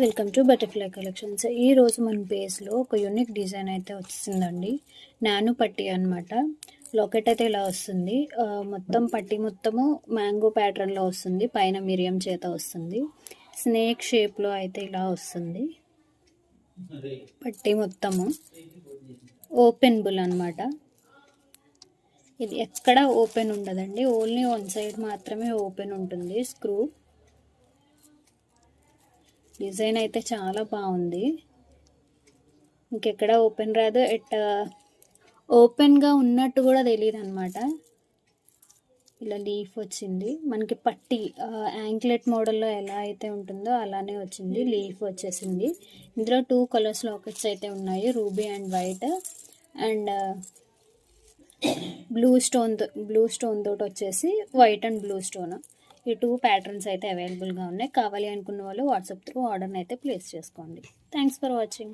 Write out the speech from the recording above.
Welcome to butterfly collections. ఈరోజు మన పేజ్లో ఒక యూనిక్ డిజైన్ అయితే వచ్చిందండి. నాను పట్టి అనమాట. లాకెట్ అయితే ఇలా వస్తుంది. మొత్తం పట్టి మొత్తము మ్యాంగో ప్యాటర్న్లో వస్తుంది. పైన మిరియం చేత వస్తుంది. స్నేక్ షేప్లో అయితే ఇలా వస్తుంది. పట్టి మొత్తము ఓపెన్ బుల్ అనమాట. ఇది ఎక్కడ ఓపెన్ ఉండదండి, ఓన్లీ వన్ సైడ్ మాత్రమే ఓపెన్ ఉంటుంది. స్క్రూ డిజైన్ అయితే చాలా బాగుంది. ఇంకెక్కడ ఓపెన్ రాదు, ఓపెన్గా ఉన్నట్టు కూడా తెలియదు అనమాట. ఇలా లీఫ్ వచ్చింది మనకి. పట్టి యాంక్లెట్ మోడల్లో ఎలా అయితే ఉంటుందో అలానే వచ్చింది. లీఫ్ వచ్చేసింది. ఇందులో 2 కలర్స్ లాకెట్స్ అయితే ఉన్నాయి, ruby and white and blue stone తోటి వచ్చేసి వైట్ అండ్ బ్లూ స్టోన్. ఈ 2 ప్యాటర్న్స్ అయితే అవైలబుల్గా ఉన్నాయి. కావాలి అనుకున్న వాళ్ళు వాట్సాప్ త్రూ ఆర్డర్ని అయితే ప్లేస్ చేసుకోండి. Thanks for watching.